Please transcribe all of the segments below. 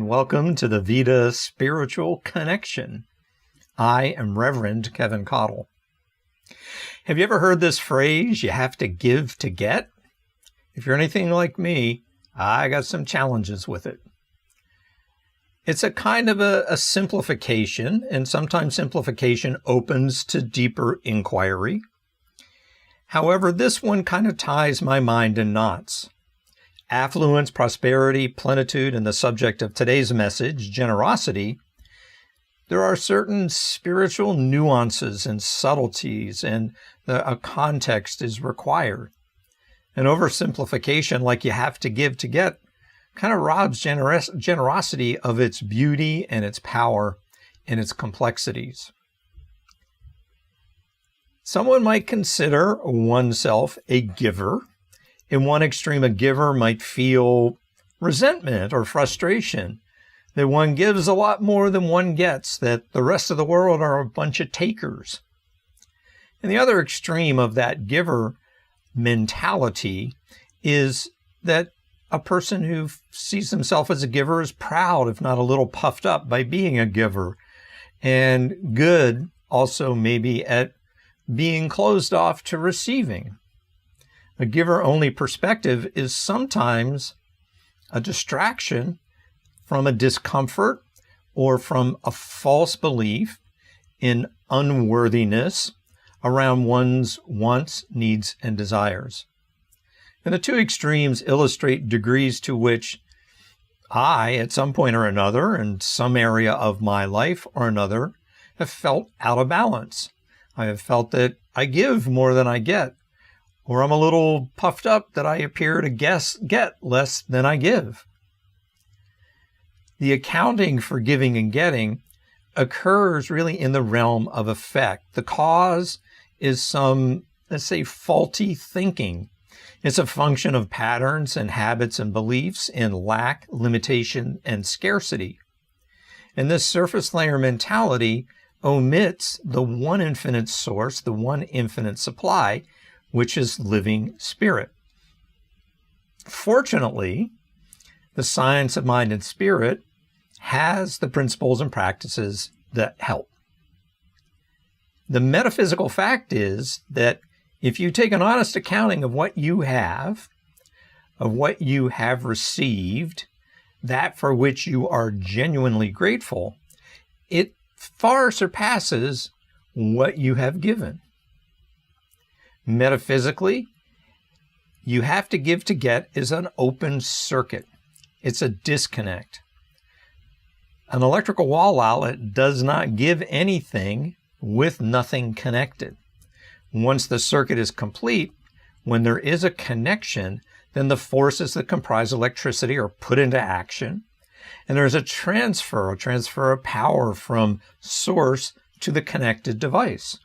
welcome to the Vida Spiritual Connection. I am Reverend Keven Kadel. Have you ever heard this phrase, you have to give to get? If you're anything like me, I got some challenges with it. It's a kind of a simplification, and sometimes simplification opens to deeper inquiry. However, this one kind of ties my mind in knots. Affluence, prosperity, plenitude, and the subject of today's message, generosity, there are certain spiritual nuances and subtleties, and a context is required. An oversimplification, like you have to give to get, kind of robs generosity of its beauty and its power and its complexities. Someone might consider oneself a giver. In one extreme, a giver might feel resentment or frustration that one gives a lot more than one gets, that the rest of the world are a bunch of takers. And the other extreme of that giver mentality is that a person who sees himself as a giver is proud, if not a little puffed up by being a giver, and good also maybe at being closed off to receiving. A giver-only perspective is sometimes a distraction from a discomfort or from a false belief in unworthiness around one's wants, needs, and desires. And the two extremes illustrate degrees to which I, at some point or another, in some area of my life or another, have felt out of balance. I have felt that I give more than I get, or I'm a little puffed up that I appear to get less than I give. The accounting for giving and getting occurs really in the realm of effect. The cause is some, let's say, faulty thinking. It's a function of patterns and habits and beliefs in lack, limitation, and scarcity. And this surface layer mentality omits the one infinite source, the one infinite supply, which is living spirit. Fortunately, the science of mind and spirit has the principles and practices that help. The metaphysical fact is that if you take an honest accounting of what you have, of what you have received, that for which you are genuinely grateful, it far surpasses what you have given. Metaphysically, you have to give to get is an open circuit. It's a disconnect. An electrical wall outlet does not give anything with nothing connected. Once the circuit is complete, when there is a connection, then the forces that comprise electricity are put into action, and there's a transfer of power from source to the connected device.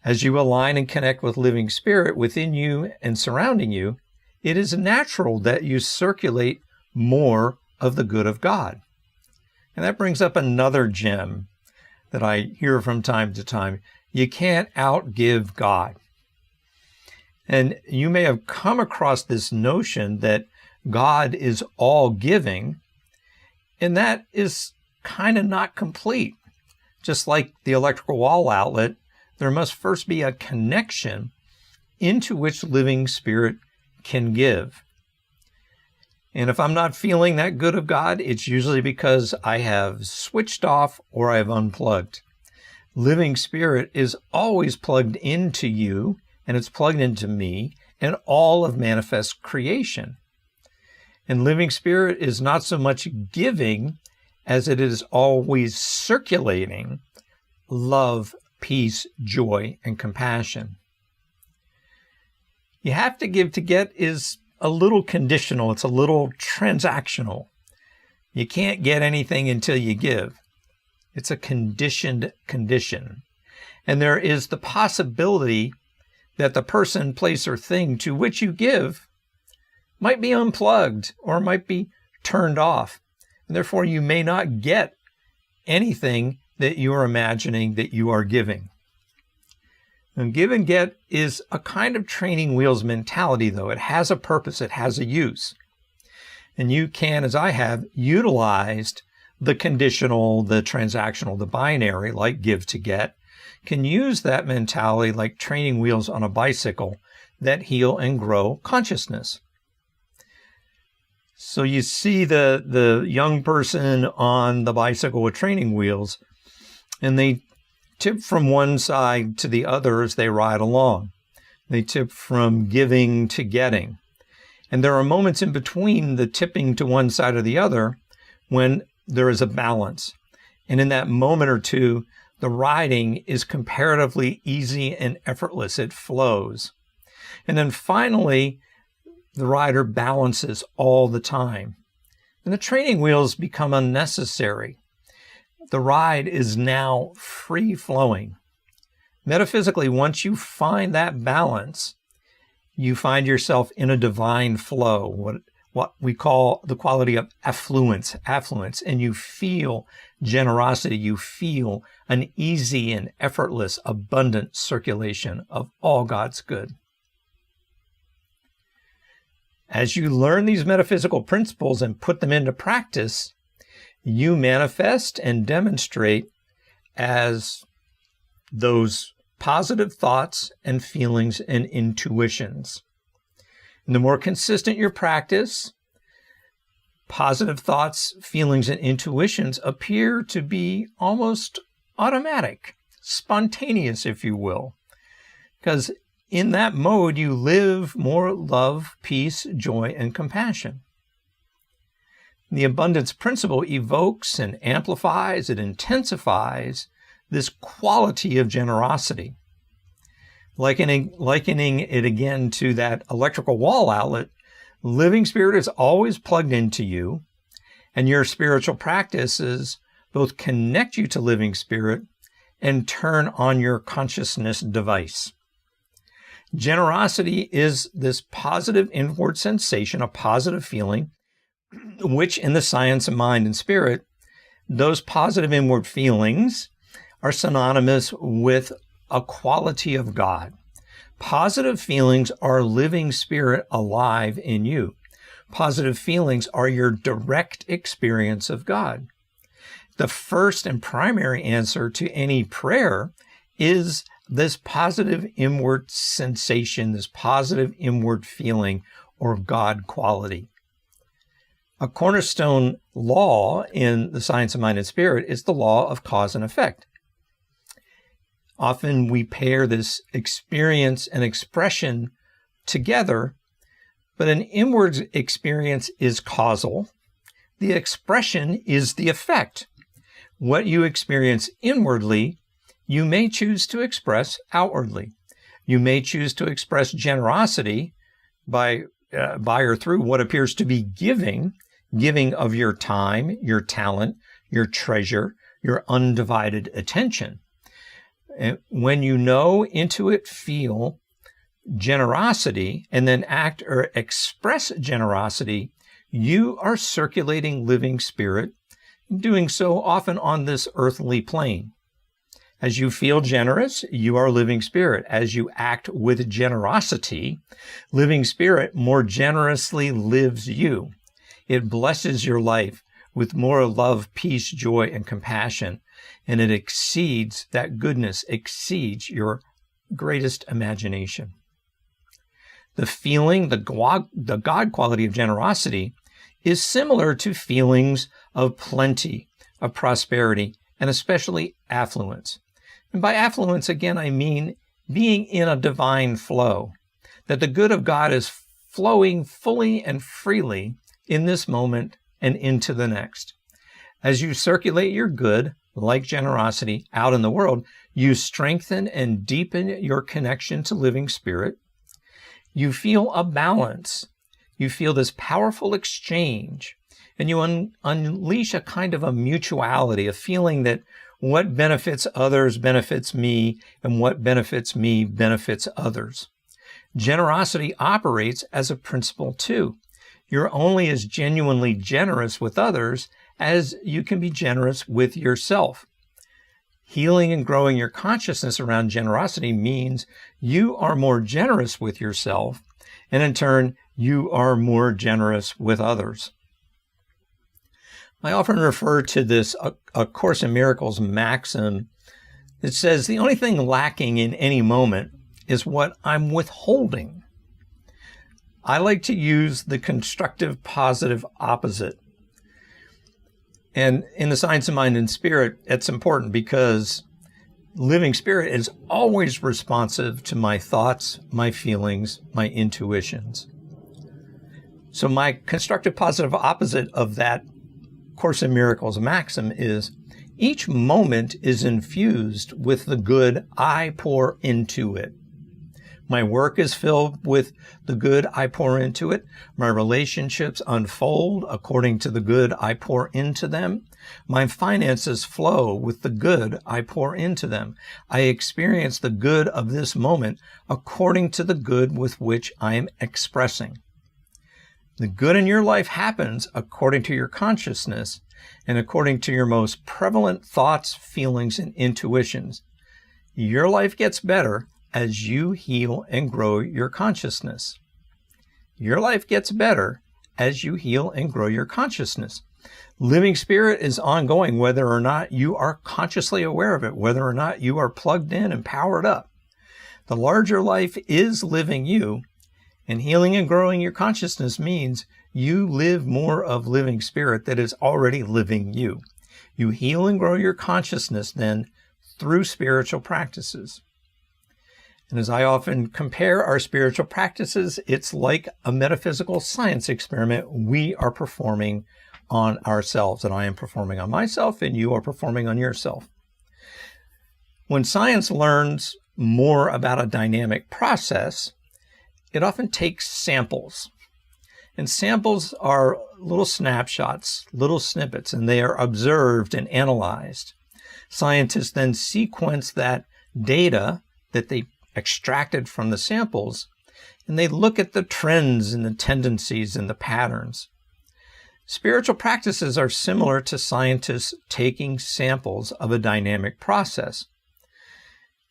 As you align and connect with living spirit within you and surrounding you, it is natural that you circulate more of the good of God. And that brings up another gem that I hear from time to time. You can't outgive God. And you may have come across this notion that God is all giving, and that is kind of not complete. Just like the electrical wall outlet, there must first be a connection into which living spirit can give. And if I'm not feeling that good of God, it's usually because I have switched off or I have unplugged. Living spirit is always plugged into you, and it's plugged into me and all of manifest creation. And living spirit is not so much giving as it is always circulating love, peace, joy, and compassion. You have to give to get is a little conditional. It's a little transactional. You can't get anything until you give. It's a conditioned condition. And there is the possibility that the person, place, or thing to which you give might be unplugged or might be turned off. And therefore, you may not get anything that you are imagining that you are giving. And give and get is a kind of training wheels mentality, though. It has a purpose. It has a use. And you can, as I have, utilized the conditional, the transactional, the binary, like give to get, can use that mentality like training wheels on a bicycle that heal and grow consciousness. So you see the young person on the bicycle with training wheels, and they tip from one side to the other as they ride along. They tip from giving to getting. And there are moments in between the tipping to one side or the other when there is a balance. And in that moment or two, the riding is comparatively easy and effortless. It flows. And then finally, the rider balances all the time. And the training wheels become unnecessary. The ride is now free-flowing. Metaphysically, once you find that balance, you find yourself in a divine flow, what we call the quality of affluence, and you feel generosity. You feel an easy and effortless, abundant circulation of all God's good. As you learn these metaphysical principles and put them into practice, you manifest and demonstrate as those positive thoughts and feelings and intuitions. And the more consistent your practice, positive thoughts, feelings, and intuitions appear to be almost automatic, spontaneous, if you will. Because in that mode, you live more love, peace, joy, and compassion. The abundance principle evokes and amplifies, it intensifies this quality of generosity. Likening it again to that electrical wall outlet, living spirit is always plugged into you, and your spiritual practices both connect you to living spirit and turn on your consciousness device. Generosity is this positive inward sensation, a positive feeling, which in the science of mind and spirit, those positive inward feelings are synonymous with a quality of God. Positive feelings are living spirit alive in you. Positive feelings are your direct experience of God. The first and primary answer to any prayer is this positive inward sensation, this positive inward feeling or God quality. A cornerstone law in the science of mind and spirit is the law of cause and effect. Often we pair this experience and expression together, but an inward experience is causal. The expression is the effect. What you experience inwardly, you may choose to express outwardly. You may choose to express generosity by or through what appears to be giving of your time, your talent, your treasure, your undivided attention. And when you know, intuit, feel generosity, and then act or express generosity, you are circulating living spirit, doing so often on this earthly plane. As you feel generous, you are living spirit. As you act with generosity, living spirit more generously lives you. It blesses your life with more love, peace, joy, and compassion. And it exceeds, that goodness exceeds your greatest imagination. The feeling, the God quality of generosity is similar to feelings of plenty, of prosperity, and especially affluence. And by affluence, again, I mean being in a divine flow, that the good of God is flowing fully and freely in this moment and into the next. As you circulate your good, like generosity, out in the world, you strengthen and deepen your connection to living spirit. You feel a balance. You feel this powerful exchange, and you unleash a kind of a mutuality, a feeling that what benefits others benefits me, and what benefits me benefits others. Generosity operates as a principle too. You're only as genuinely generous with others as you can be generous with yourself. Healing and growing your consciousness around generosity means you are more generous with yourself, and in turn, you are more generous with others. I often refer to this A Course in Miracles maxim that says the only thing lacking in any moment is what I'm withholding. I like to use the constructive positive opposite. And in the science of mind and spirit, it's important because living spirit is always responsive to my thoughts, my feelings, my intuitions. So my constructive positive opposite of that Course in Miracles maxim is each moment is infused with the good I pour into it. My work is filled with the good I pour into it. My relationships unfold according to the good I pour into them. My finances flow with the good I pour into them. I experience the good of this moment according to the good with which I am expressing. The good in your life happens according to your consciousness and according to your most prevalent thoughts, feelings, and intuitions. Your life gets better as you heal and grow your consciousness. Your life gets better as you heal and grow your consciousness. Living spirit is ongoing whether or not you are consciously aware of it, whether or not you are plugged in and powered up. The larger life is living you, and healing and growing your consciousness means you live more of living spirit that is already living you. You heal and grow your consciousness then through spiritual practices. And as I often compare our spiritual practices, it's like a metaphysical science experiment we are performing on ourselves, and I am performing on myself, and you are performing on yourself. When science learns more about a dynamic process, it often takes samples. And samples are little snapshots, little snippets, and they are observed and analyzed. Scientists then sequence that data that they extracted from the samples, and they look at the trends and the tendencies and the patterns. Spiritual practices are similar to scientists taking samples of a dynamic process.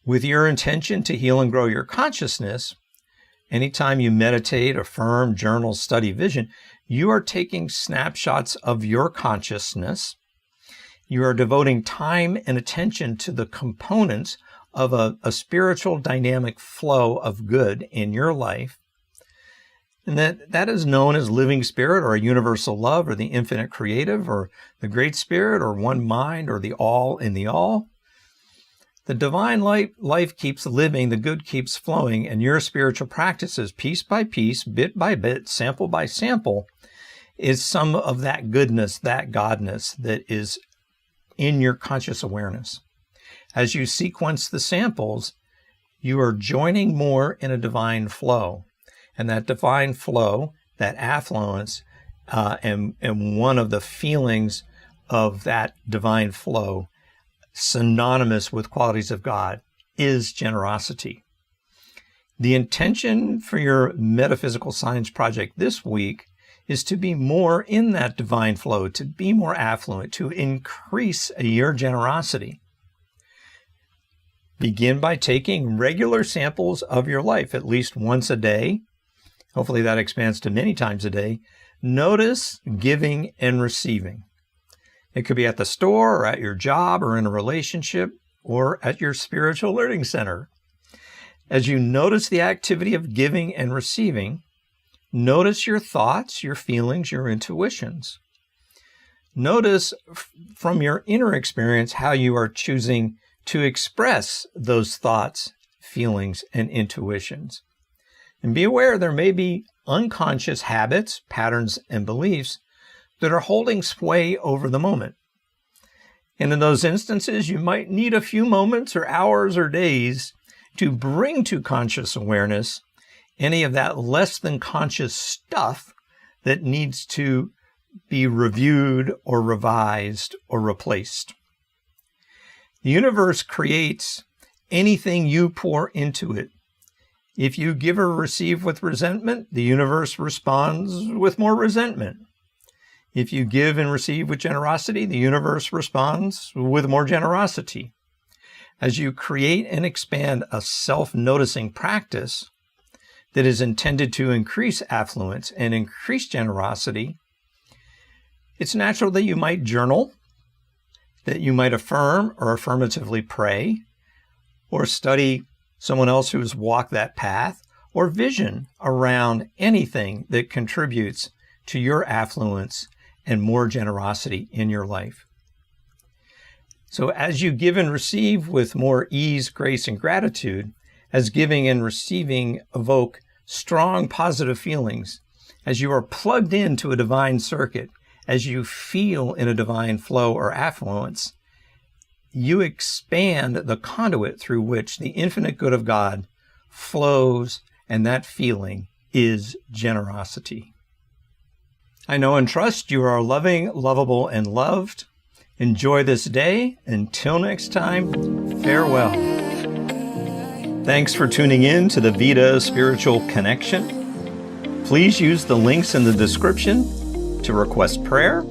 With your intention to heal and grow your consciousness, anytime you meditate, affirm, journal, study vision, you are taking snapshots of your consciousness. You are devoting time and attention to the components of a spiritual dynamic flow of good in your life. And that is known as living spirit or a universal love or the infinite creative or the great spirit or one mind or the all in the all. The divine life keeps living, the good keeps flowing, and your spiritual practices, piece by piece, bit by bit, sample by sample, is some of that goodness, that godness that is in your conscious awareness. As you sequence the samples, you are joining more in a divine flow. And that divine flow, that affluence, and one of the feelings of that divine flow, synonymous with qualities of God, is generosity. The intention for your metaphysical science project this week is to be more in that divine flow, to be more affluent, to increase your generosity. Begin by taking regular samples of your life, at least once a day. Hopefully that expands to many times a day. Notice giving and receiving. It could be at the store or at your job or in a relationship or at your spiritual learning center. As you notice the activity of giving and receiving, notice your thoughts, your feelings, your intuitions. Notice from your inner experience how you are choosing to express those thoughts, feelings, and intuitions. And be aware there may be unconscious habits, patterns, and beliefs that are holding sway over the moment. And in those instances, you might need a few moments or hours or days to bring to conscious awareness any of that less than conscious stuff that needs to be reviewed or revised or replaced. The universe creates anything you pour into it. If you give or receive with resentment, the universe responds with more resentment. If you give and receive with generosity, the universe responds with more generosity. As you create and expand a self-noticing practice that is intended to increase affluence and increase generosity, It's natural that you might journal, that you might affirm or affirmatively pray, or study someone else who's walked that path, or vision around anything that contributes to your affluence and more generosity in your life. So as you give and receive with more ease, grace, and gratitude, as giving and receiving evoke strong positive feelings, as you are plugged into a divine circuit, as you feel in a divine flow or affluence, you expand the conduit through which the infinite good of God flows, and that feeling is generosity. I know and trust you are loving, lovable, and loved. Enjoy this day. Until next time, farewell. Thanks for tuning in to the Vida Spiritual Connection. Please use the links in the description to request prayer,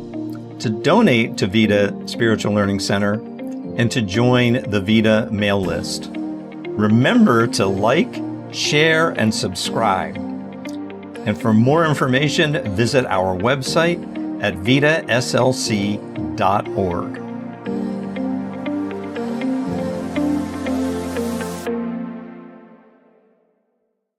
to donate to Vida Spiritual Learning Center, and to join the Vida mail list. Remember to like, share, and subscribe. And for more information, visit our website at vidaslc.org.